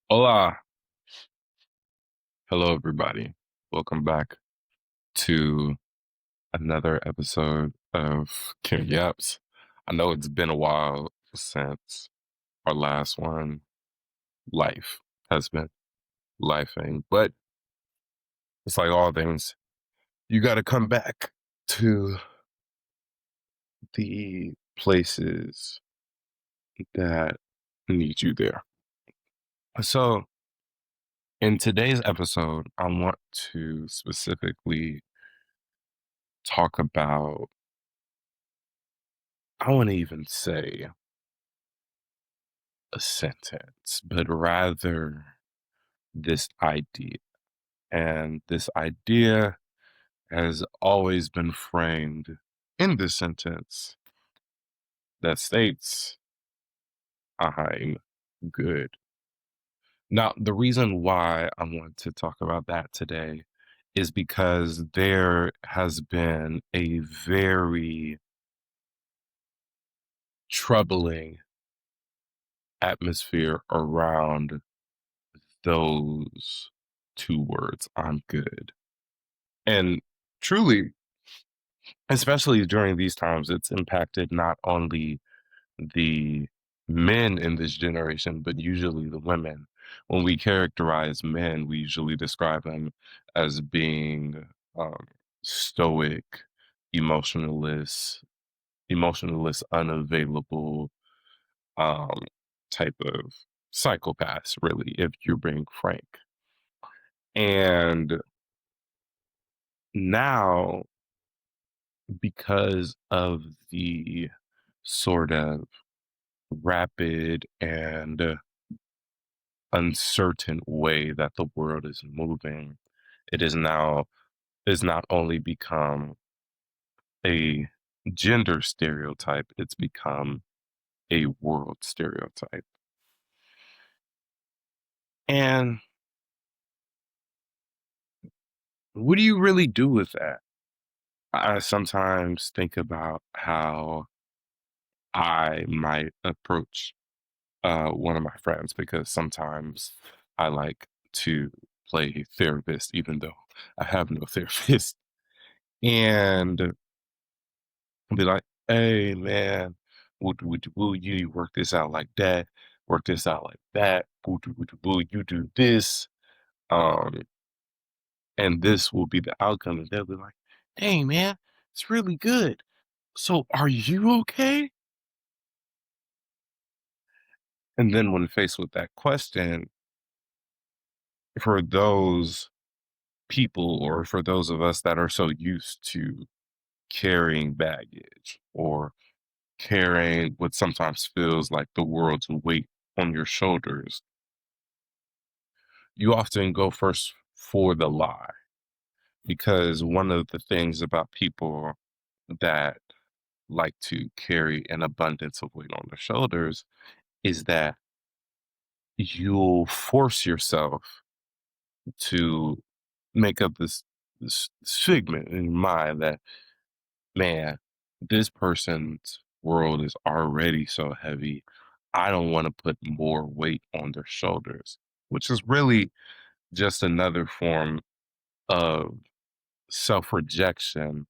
Hola. Hello, everybody. Welcome back to another episode of KimYaps. I know it's been a while since our last one. Life has been lifing, but it's like all things. You got to come back to the places that need you there. So, in today's episode, I want to specifically talk about, I want to even say, a sentence, but rather this idea. And this idea has always been framed in this sentence that states, I'm good. Now, the reason why I want to talk about that today is because there has been a very troubling atmosphere around those two words, I'm good. And truly, especially during these times, it's impacted not only the men in this generation, but usually the women. When we characterize men, we usually describe them as being um, stoic, emotionless, unavailable, um, type of psychopaths, really, if you're being frank. And now, because of the sort of rapid and uncertain way that the world is moving, it is not only become a gender stereotype, it's become a world stereotype. And what do you really do with that? I sometimes think about how I might approach one of my friends because sometimes I like to play therapist, even though I have no therapist, and be like, "Hey, man, would you work this out like that? Work this out like that. Would you do this? Um, and this will be the outcome." And they'll be like, "Dang, man, it's really good. So, are you okay?" And then when faced with that question, for those people or for those of us that are so used to carrying baggage or carrying what sometimes feels like the world's weight on your shoulders, you often go first for the lie. Because one of the things about people that like to carry an abundance of weight on their shoulders is that you'll force yourself to make up this figment in your mind that, man, this person's world is already so heavy. I don't want to put more weight on their shoulders, which is really just another form of self rejection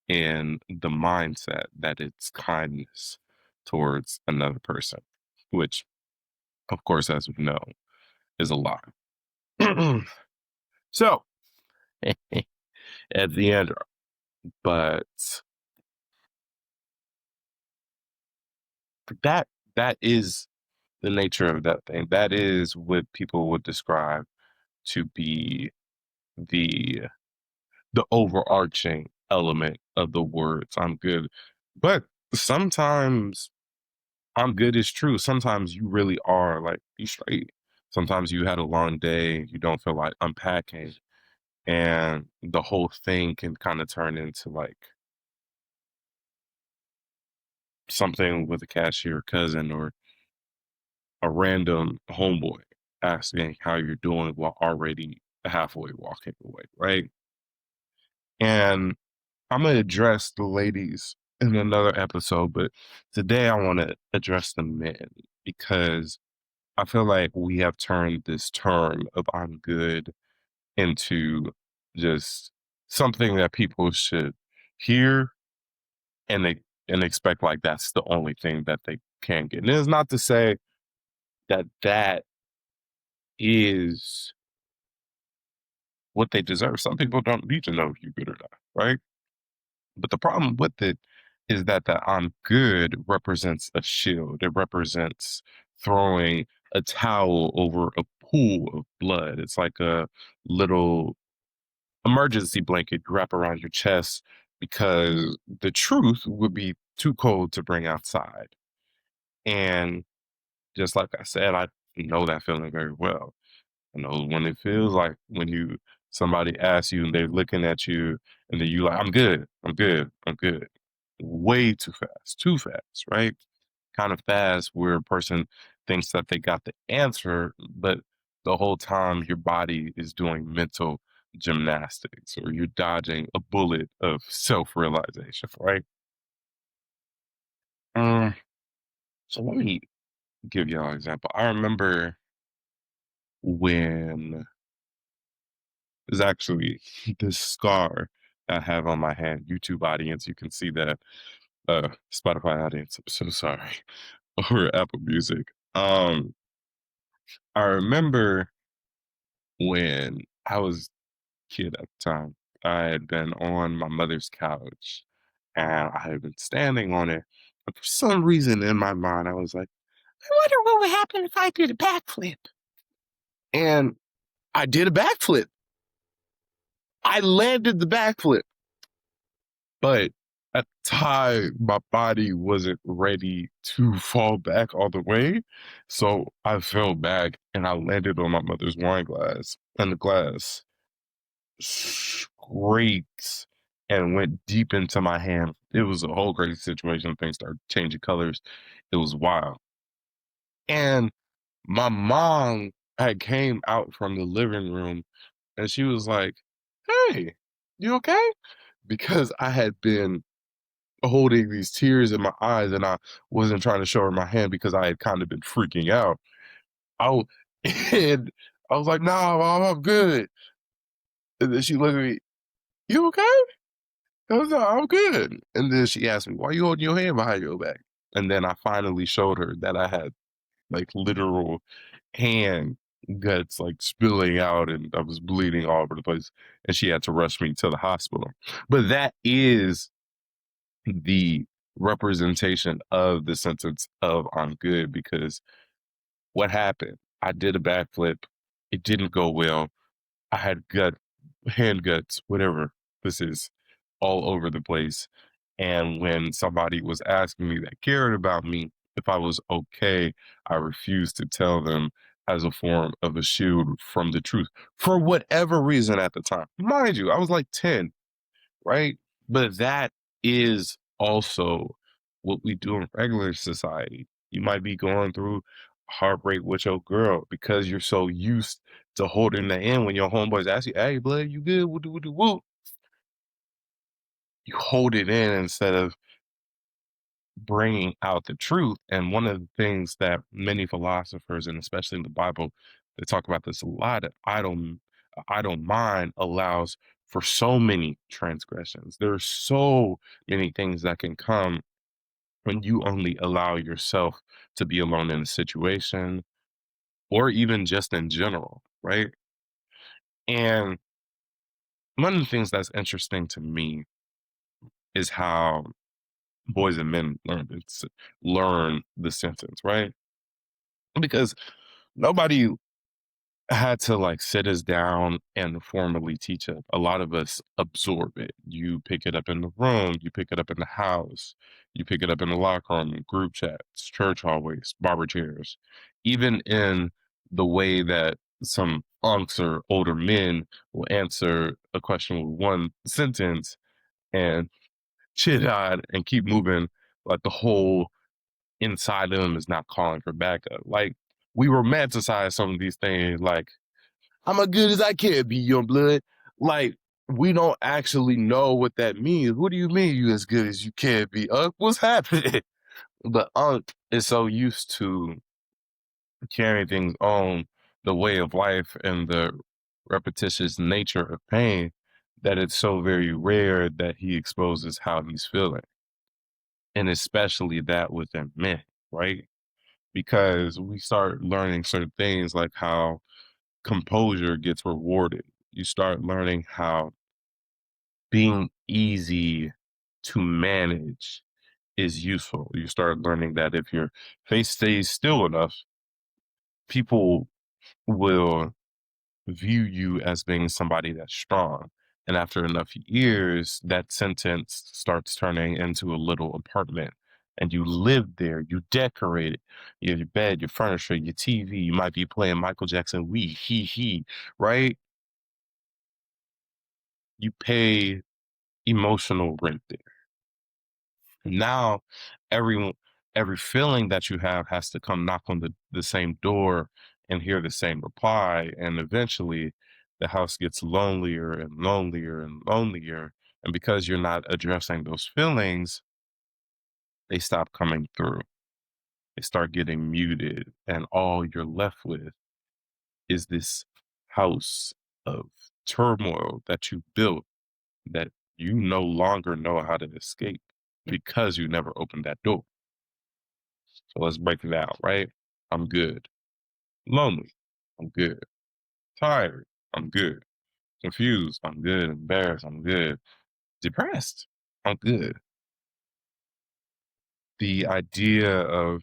in the mindset that it's kindness towards another person, which, of course, as we know, is a lie. So, at the end, but that that is the nature of that thing. That is what people would describe to be the the overarching element of the words I'm good. But sometimes I'm good is true. Sometimes you really are like you straight. Sometimes you had a long day, you don't feel like unpacking, and the whole thing can kind of turn into like something with a cashier cousin or a random homeboy asking how you're doing while already halfway walking away, right? And I'm gonna address the ladies in another episode, but today I want to address the men because I feel like we have turned this term of "I'm good" into just something that people should hear and they and expect like that's the only thing that they can get. And it's not to say that that is what they deserve. Some people don't need to know if you're good or not, right? But the problem with it is that the "I'm good" represents a shield. It represents throwing a towel over a pool of blood. It's like a little emergency blanket you wrap around your chest because the truth would be too cold to bring outside. And just like I said, I know that feeling very well. I know when it feels like when you somebody asks you and they're looking at you and then you like, I'm good, I'm good, I'm good. Way too fast, right? Kind of fast where a person thinks that they got the answer, but the whole time your body is doing mental gymnastics or you're dodging a bullet of self-realization, right? Um, so let me give y'all an example. I remember when there's actually this scar I have on my hand. YouTube audience, you can see that. Spotify audience, I'm so sorry. Or Apple Music. I remember when I was a kid at the time, I had been on my mother's couch and I had been standing on it. But for some reason in my mind, I was like, I wonder what would happen if I did a backflip. And I did a backflip. I landed the backflip. But at the time, my body wasn't ready to fall back all the way. So I fell back and I landed on my mother's wine glass. And the glass scraped and went deep into my hand. It was a whole crazy situation. Things started changing colors. It was wild. And my mom had came out from the living room and she was like, "Hey, you okay?" Because I had been holding these tears in my eyes and I wasn't trying to show her my hand because I had kind of been freaking out. I w- and I was like, "Nah, mom, I'm good." And then she looked at me, "You okay?" I was like, "I'm good." And then she asked me, "Why you holding your hand behind your back?" And then I finally showed her that I had like literal hand guts like spilling out and I was bleeding all over the place. And she had to rush me to the hospital. But that is the representation of the sentence of "I'm good" because what happened? I did a backflip. It didn't go well. I had hand guts, whatever this is, all over the place. And when somebody was asking me that cared about me if I was okay, I refused to tell them as a form of a shield from the truth for whatever reason at the time. Mind you, I was like 10, right? But that is also what we do in regular society. You might be going through heartbreak with your girl because you're so used to holding the end when your homeboys ask you, "Hey, blood, you good? Woo, woo, woo." You hold it in instead of bringing out the truth. And one of the things that many philosophers, and especially in the Bible, they talk about this a lot. Idle mind allows for so many transgressions. There are so many things that can come when you only allow yourself to be alone in a situation, or even just in general, right? And one of the things that's interesting to me is how boys and men learn the sentence, right? Because nobody had to like sit us down and formally teach it. A lot of us absorb it. You pick it up in the room, you pick it up in the house, you pick it up in the locker room, group chats, church hallways, barber chairs, even in the way that some unks or older men will answer a question with one sentence and chit and keep moving like the whole inside of them is not calling for backup. Like we romanticize some of these things like I'm as good as I can be, young blood. Like, we don't actually know what that means. What do you mean you as good as you can be? What's happening? But Unc is so used to carrying things on, the way of life and the repetitious nature of pain, that it's so very rare that he exposes how he's feeling. And especially that within men, right? Because we start learning certain things like how composure gets rewarded. You start learning how being easy to manage is useful. You start learning that if your face stays still enough, people will view you as being somebody that's strong. And after enough years, that sentence starts turning into a little apartment. And you live there, you decorate it. You have your bed, your furniture, your TV. You might be playing Michael Jackson, we, he, right? You pay emotional rent there. Now, every every feeling that you have has to come knock on the same door and hear the same reply. And eventually the house gets lonelier and lonelier and lonelier. And because you're not addressing those feelings, they stop coming through. They start getting muted. And all you're left with is this house of turmoil that you built that you no longer know how to escape because you never opened that door. So let's break it out, right? I'm good. Lonely. I'm good. Tired. I'm good. Confused. I'm good. Embarrassed. I'm good. Depressed. I'm good. The idea of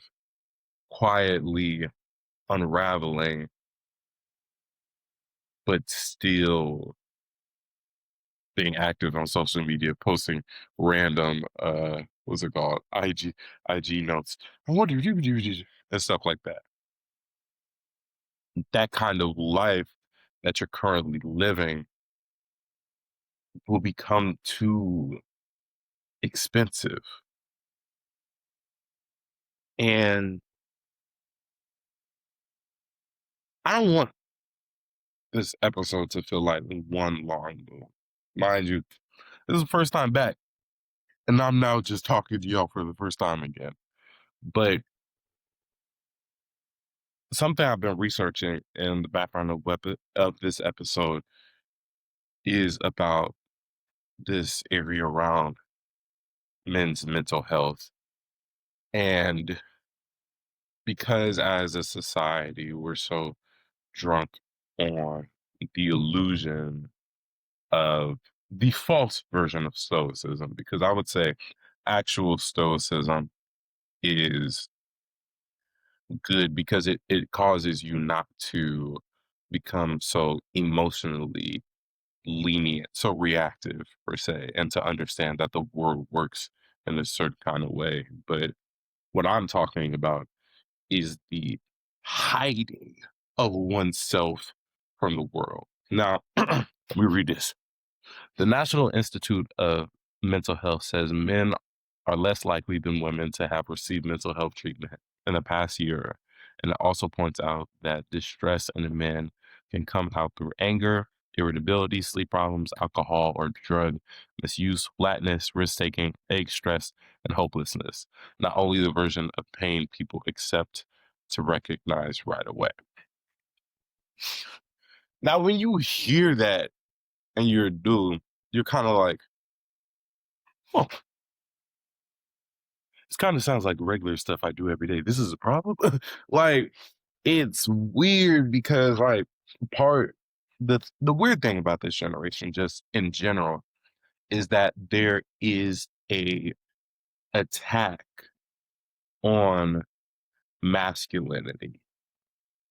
quietly unraveling, but still being active on social media, posting random, what's it called? IG notes. I wonder if you do and stuff like that. That kind of life that you're currently living will become too expensive. And I don't want this episode to feel like one long movie. Mind you, this is the first time back, and I'm now just talking to y'all for the first time again. But something I've been researching in the background of this episode is about this area around men's mental health. And because as a society, we're so drunk on the illusion of the false version of stoicism, because I would say actual stoicism is good because it causes you not to become so emotionally lenient, so reactive per se, and to understand that the world works in a certain kind of way. But what I'm talking about is the hiding of oneself from the world. Now, let me read this. The National Institute of Mental Health says men are less likely than women to have received mental health treatment in the past year. And it also points out that distress in men can come out through anger, irritability, sleep problems, alcohol or drug misuse, flatness, risk taking, egg stress, and hopelessness. Not only the version of pain people accept to recognize right away. Now, when you hear that and you're a dude, you're kind of like, oh, this kind of sounds like regular stuff I do every day. This is a problem. Like, it's weird because part the weird thing about this generation, just in general, is that there is a attack on masculinity.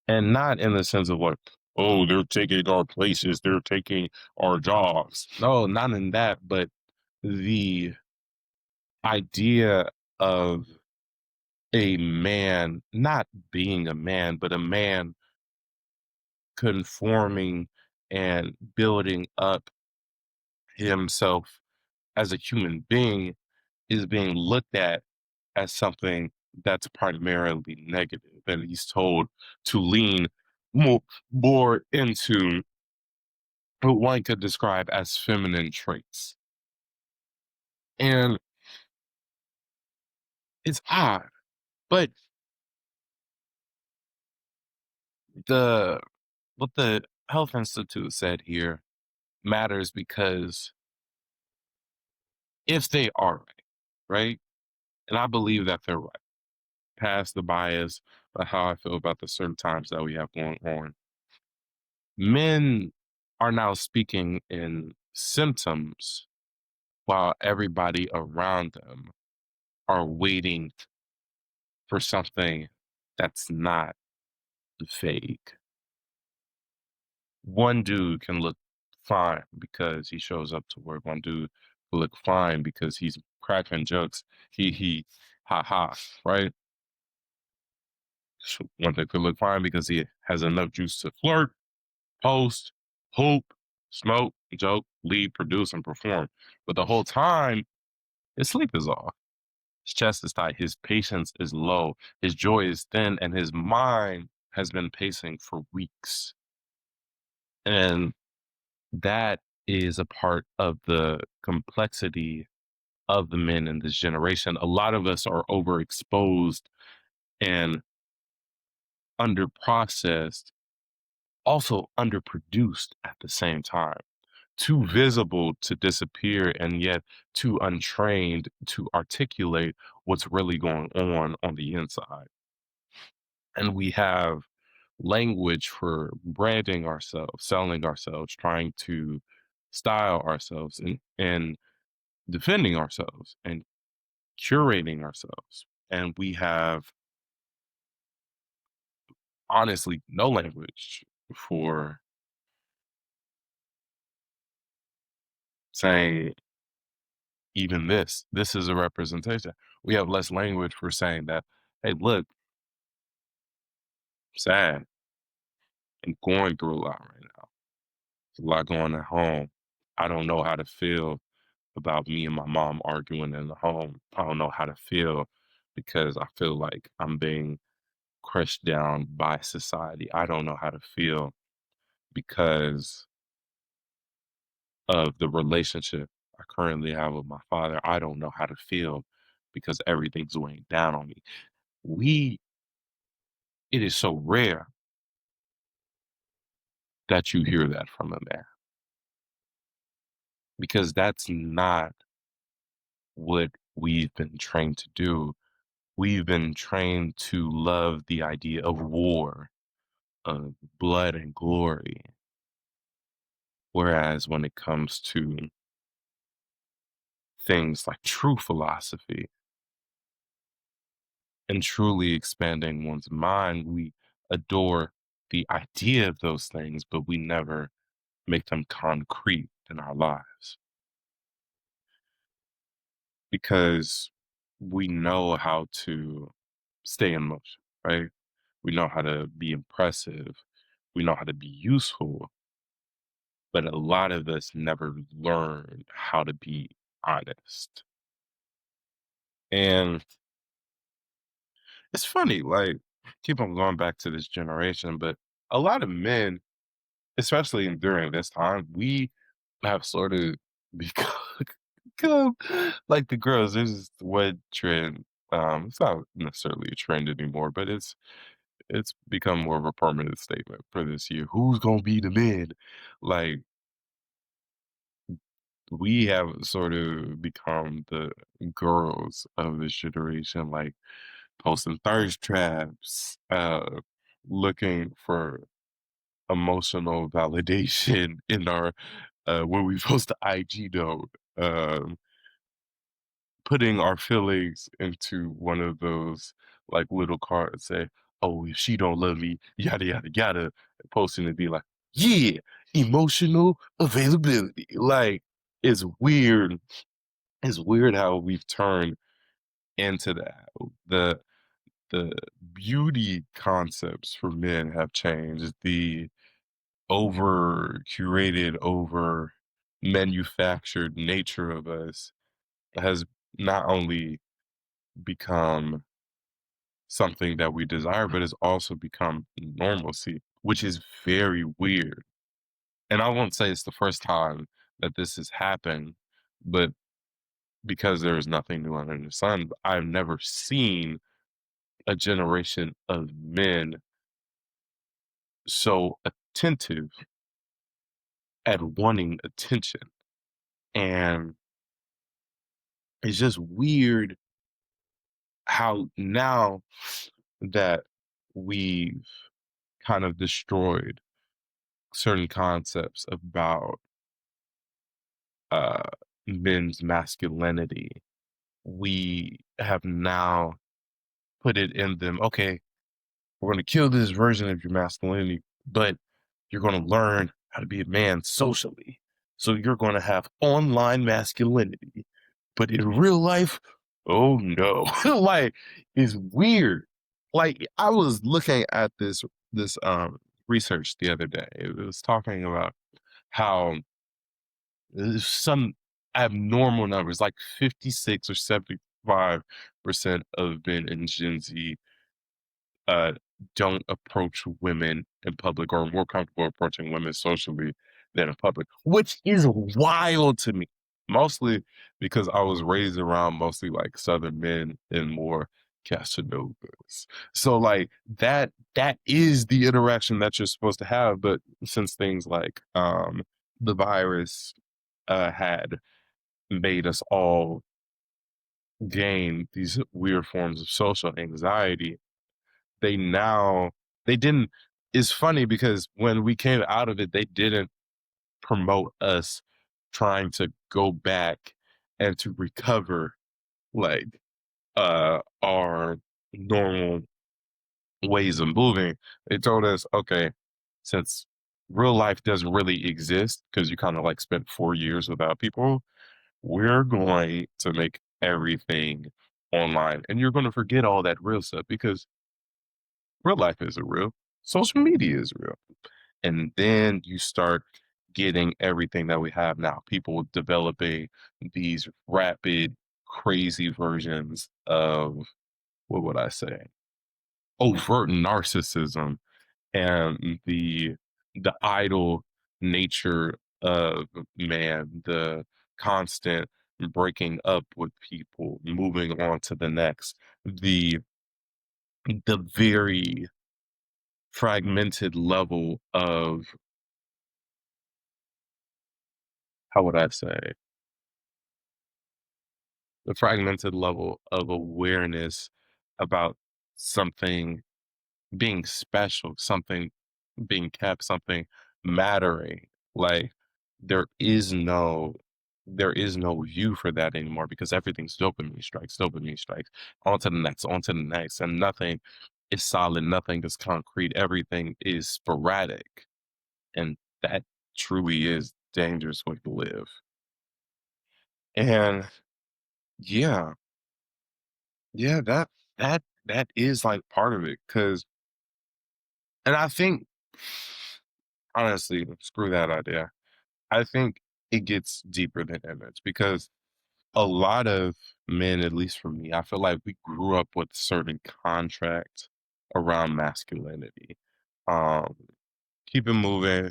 And not in the sense of like, oh, they're taking our places, they're taking our jobs. No, not in that, but the idea of a man not being a man, but a man conforming and building up himself as a human being is being looked at as something that's primarily negative. And he's told to lean more, more into what one could describe as feminine traits. And it's odd, but the what the Health Institute said here matters because if they are right, and I believe that they're right, past the bias of how I feel about the certain times that we have going on, men are now speaking in symptoms while everybody around them are waiting for something that's not fake. One dude can look fine because he shows up to work. One dude will look fine because he's cracking jokes. He, ha ha, right? So one thing could look fine because he has enough juice to flirt, post, hoop, smoke, joke, lead, produce, and perform. But the whole time, his sleep is off. His chest is tight. His patience is low. His joy is thin, and his mind has been pacing for weeks. And that is a part of the complexity of the men in this generation. A lot of us are overexposed and underprocessed, also underproduced at the same time. Too visible to disappear, and yet too untrained to articulate what's really going on the inside. And we have language for branding ourselves, selling ourselves, trying to style ourselves, and defending ourselves and curating ourselves. And we have honestly no language for saying even this. This is a representation. We have less language for saying that, hey, look, I'm sad and going through a lot right now. There's a lot going at home. I don't know how to feel about me and my mom arguing in the home. I don't know how to feel because I feel like I'm being crushed down by society. I don't know how to feel because of the relationship I currently have with my father. I don't know how to feel because everything's weighing down on me. We It is so rare that you hear that from a man because that's not what we've been trained to do. We've been trained to love the idea of war, of blood and glory. Whereas when it comes to things like true philosophy and truly expanding one's mind, we adore the idea of those things, but we never make them concrete in our lives because we know how to stay in motion, right? We know how to be impressive. We know how to be useful, but a lot of us never learn how to be honest. And it's funny, like, keep on going back to this generation, but a lot of men, especially during this time, we have sort of become, become like the girls. There's one trend. It's not necessarily a trend anymore, but it's become more of a permanent statement for this year. Who's gonna be the men? Like we have sort of become the girls of this generation, like posting thirst traps, looking for emotional validation in our when we post the IG note, putting our feelings into one of those like little cards, say, "Oh, if she don't love me, yada yada yada," and posting to be like, "Yeah, emotional availability." Like it's weird. It's weird how we've turned into that. The the beauty concepts for men have changed. The over curated, over manufactured nature of us has not only become something that we desire, but it's also become normalcy, which is very weird. And I won't say it's the first time that this has happened, but because there is nothing new under the sun, I've never seen a generation of men so attentive at wanting attention. And it's just weird how now that we've kind of destroyed certain concepts about uh, men's masculinity, we have now put it in them. Okay, we're going to kill this version of your masculinity, but you're going to learn how to be a man socially. So you're going to have online masculinity, but in real life, oh no, like it's weird. Like I was looking at this research the other day. It was talking about how some abnormal numbers, like 56 or 75% of men in Gen Z uh, don't approach women in public or are more comfortable approaching women socially than in public, which is wild to me. Mostly because I was raised around mostly like Southern men and more Casanovas. So like that is the interaction that you're supposed to have. But since things like the virus had made us all gain these weird forms of social anxiety, they now they didn't it's funny because when we came out of it, they didn't promote us trying to go back and to recover like our normal ways of moving. They told us, okay, since real life doesn't really exist because you kind of like spent 4 years without people, we're going to make everything online and you're going to forget all that real stuff because real life isn't real. Social media is real. And then you start getting everything that we have now. People developing these rapid, crazy versions of what would I say? Overt narcissism and the idle nature of man, the constant breaking up with people, moving on to the next, the very fragmented level of how would I say the fragmented level of awareness about something being special, something being kept, something mattering. Like there is no there is no view for that anymore because everything's dopamine strikes, on to the next, and nothing is solid, nothing is concrete, everything is sporadic. And that truly is dangerous way to live. And yeah, yeah, that is like part of it. Cause and I think honestly, screw that idea. I think it gets deeper than image because a lot of men, at least for me, I feel like we grew up with certain contracts around masculinity. Um, Keep it moving,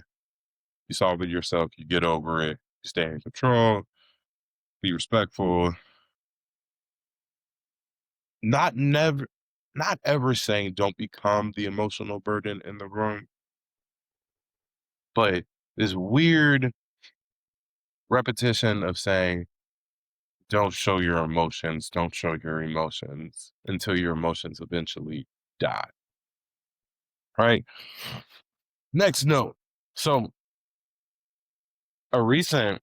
you solve it yourself, you get over it, you stay in control, be respectful, not never not ever saying don't become the emotional burden in the room, but this weird repetition of saying, don't show your emotions until your emotions eventually die. Right? Next note. So a recent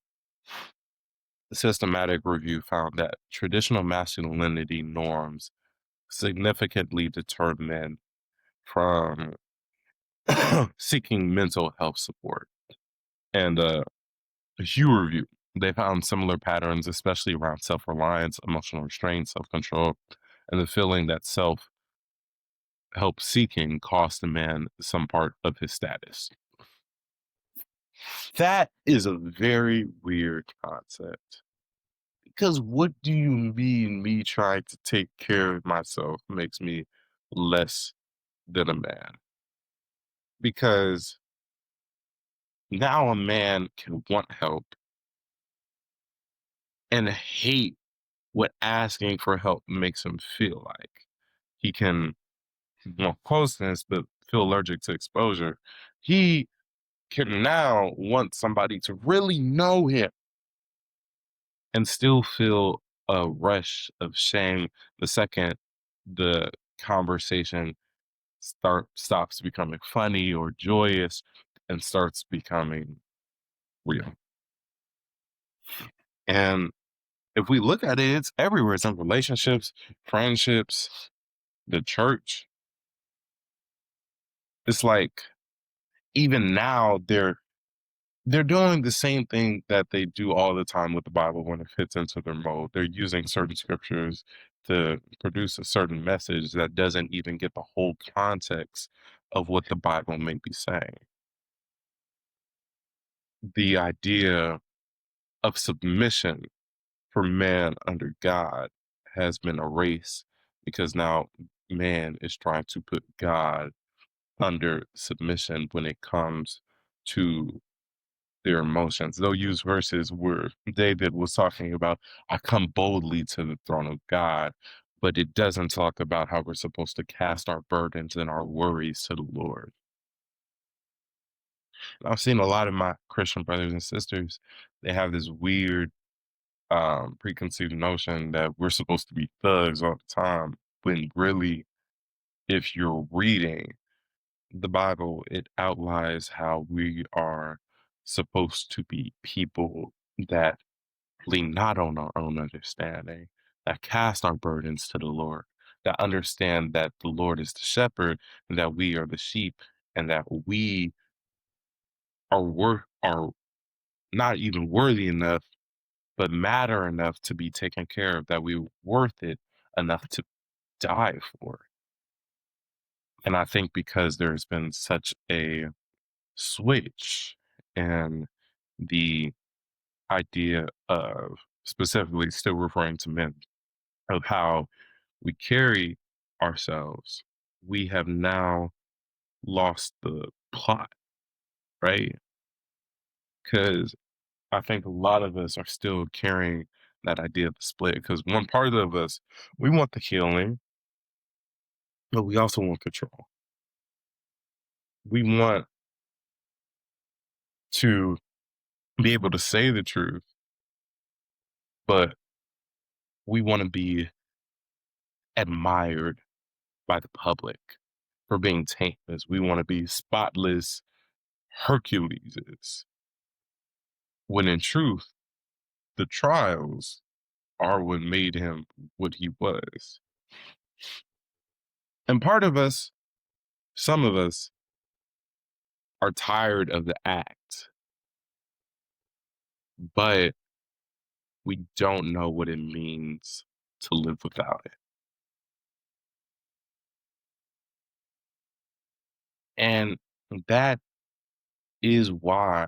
systematic review found that traditional masculinity norms significantly deter men from seeking mental health support. And a Hue review, they found similar patterns, especially around self reliance, emotional restraint, self control, and the feeling that self help seeking cost a man some part of his status. That is a very weird concept. Because what do you mean me trying to take care of myself makes me less than a man? Because now a man can want help and hate what asking for help makes him feel like. He can want closeness, but feel allergic to exposure. He can now want somebody to really know him and still feel a rush of shame the second the conversation stops becoming funny or joyous and starts becoming real. And if we look at it, it's everywhere. It's in relationships, friendships, the church. It's like even now they're doing the same thing that they do all the time with the Bible when it fits into their mold. They're using certain scriptures to produce a certain message that doesn't even get the whole context of what the Bible may be saying. The idea of submission for man under God has been erased because now man is trying to put God under submission when it comes to their emotions. They'll use verses where David was talking about, I come boldly to the throne of God, but it doesn't talk about how we're supposed to cast our burdens and our worries to the Lord. I've seen a lot of my Christian brothers and sisters, they have this weird preconceived notion that we're supposed to be thugs all the time, when really, if you're reading the Bible, it outlines how we are supposed to be people that lean not on our own understanding, that cast our burdens to the Lord, that understand that the Lord is the shepherd and that we are the sheep, and that we are not even worthy enough, but matter enough to be taken care of, that we're worth it enough to die for. And I think because there's been such a switch in the idea of, specifically still referring to men, of how we carry ourselves, we have now lost the plot, right? Because I think a lot of us are still carrying that idea of the split. Because one part of us, we want the healing, but we also want control. We want to be able to say the truth, but we want to be admired by the public for being taintless. We want to be spotless Herculeses. When in truth, the trials are what made him what he was. And part of us, some of us, are tired of the act, but we don't know what it means to live without it. And that is why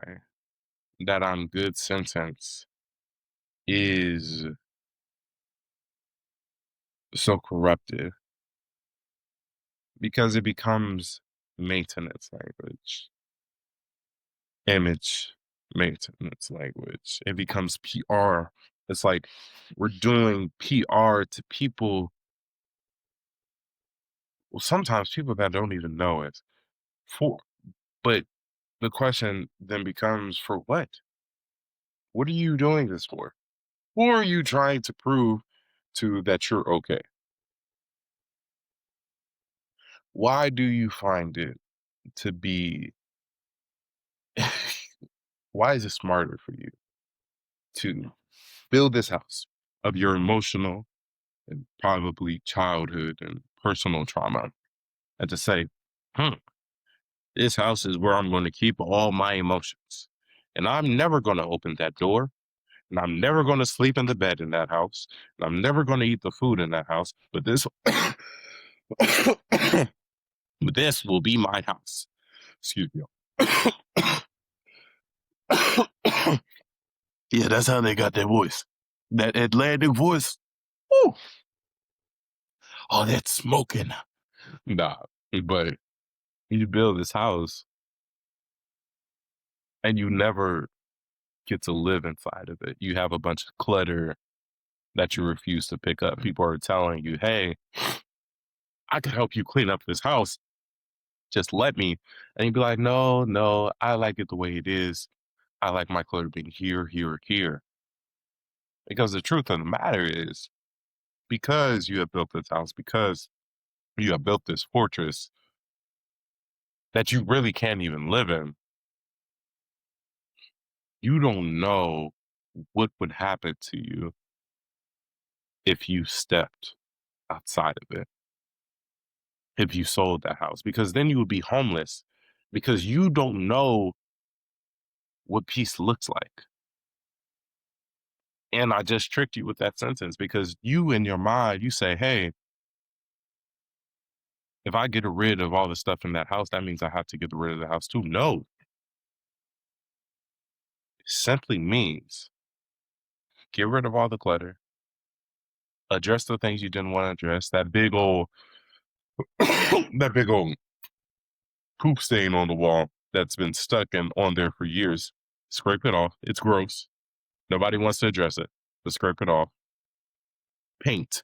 that on good sentence is so corruptive, because it becomes maintenance language, image maintenance language. It becomes PR. It's like we're doing PR to people, well, sometimes people that don't even know it. For but the question then becomes, for what? What are you doing this for? Who are you trying to prove to that you're okay? Why do you find it to be why is it smarter for you to build this house of your emotional and probably childhood and personal trauma, and to say, hmm, this house is where I'm going to keep all my emotions. And I'm never going to open that door. And I'm never going to sleep in the bed in that house. And I'm never going to eat the food in that house. But this, this will be my house. Excuse me. Yeah, that's how they got their voice. That Atlantic voice. Woo. Oh, that's smoking. Nah, but you build this house and you never get to live inside of it. You have a bunch of clutter that you refuse to pick up. People are telling you, hey, I can help you clean up this house. Just let me. And you'd be like, no, no, I like it the way it is. I like my clutter being here, here, or here. Because the truth of the matter is, because you have built this house, because you have built this fortress that you really can't even live in, you don't know what would happen to you if you stepped outside of it, if you sold that house, because then you would be homeless because you don't know what peace looks like. And I just tricked you with that sentence because you in your mind, you say, hey, if I get rid of all the stuff in that house, that means I have to get rid of the house too. No, it simply means get rid of all the clutter, address the things you didn't want to address, that big old that big old poop stain on the wall that's been stuck and on there for years. Scrape it off. It's gross. Nobody wants to address it, but scrape it off. Paint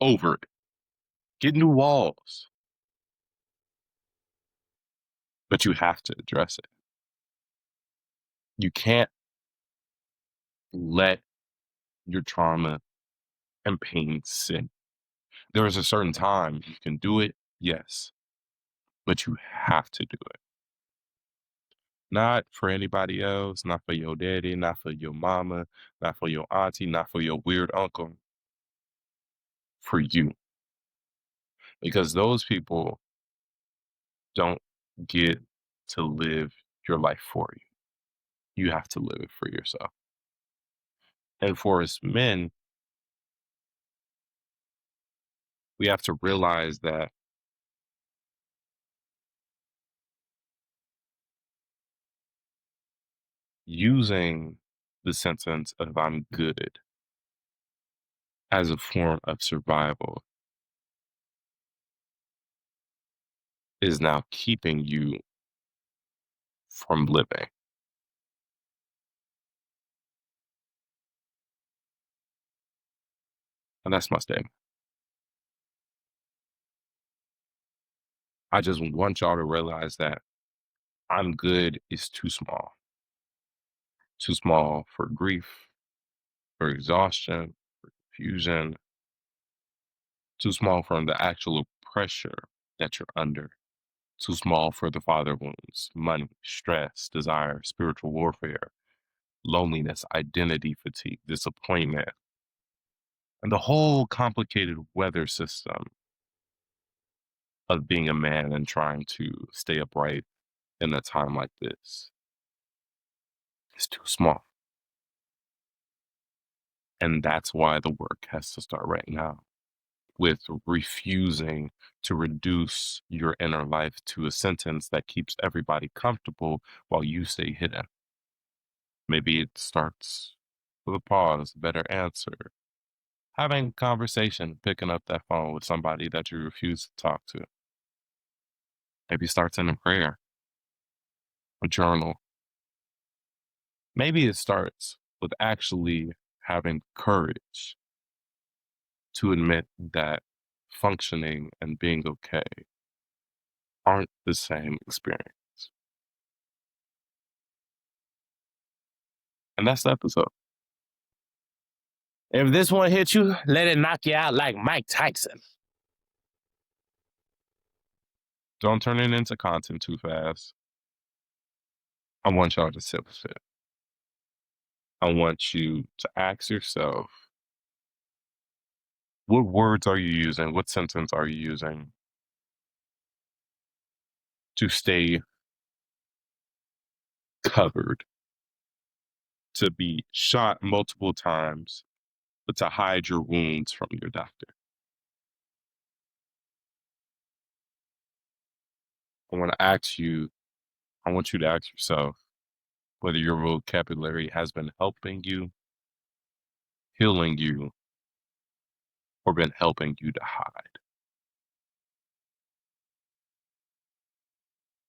over it. Get new walls. But you have to address it. You can't let your trauma and pain sit. There is a certain time you can do it, yes, but you have to do it. Not for anybody else, not for your daddy, not for your mama, not for your auntie, not for your weird uncle, for you. Because those people don't get to live your life for you. You have to live it for yourself. And for us men, we have to realize that using the sentence of I'm good as a form of survival is now keeping you from living. And that's my statement. I just want y'all to realize that I'm good is too small. Too small for grief, for exhaustion, for confusion, too small from the actual pressure that you're under. Too small for the father wounds, money, stress, desire, spiritual warfare, loneliness, identity fatigue, disappointment, and the whole complicated weather system of being a man and trying to stay upright in a time like this. It's too small. And that's why the work has to start right now with refusing to reduce your inner life to a sentence that keeps everybody comfortable while you stay hidden. Maybe it starts with a pause, a better answer, having a conversation, picking up that phone with somebody that you refuse to talk to. Maybe it starts in a prayer, a journal. Maybe it starts with actually having courage to admit that functioning and being okay aren't the same experience. And that's the episode. If this one hit you, let it knock you out like Mike Tyson. Don't turn it into content too fast. I want y'all to sit with it. I want you to ask yourself, what words are you using? What sentence are you using to stay covered, to be shot multiple times, but to hide your wounds from your doctor? I want to ask you, I want you to ask yourself whether your vocabulary has been helping you, healing you, or been helping you to hide.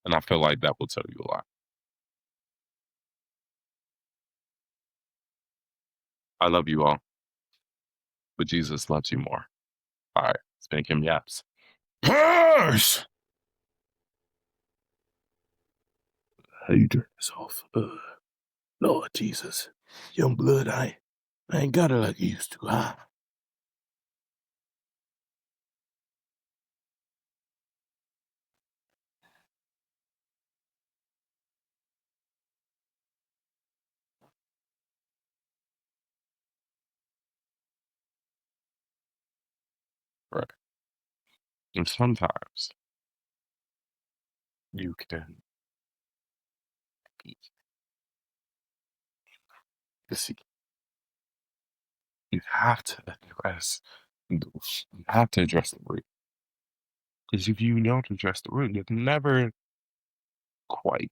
And I feel like that will tell you a lot. I love you all, but Jesus loves you more. All right, it's been KimYaps. Peace! how you turn this off? Lord Jesus. Young blood, I ain't got it like I used to, huh? Right. And sometimes you can be, you see, you have to address you have to address the root. Because if you don't address the root, you'll never quite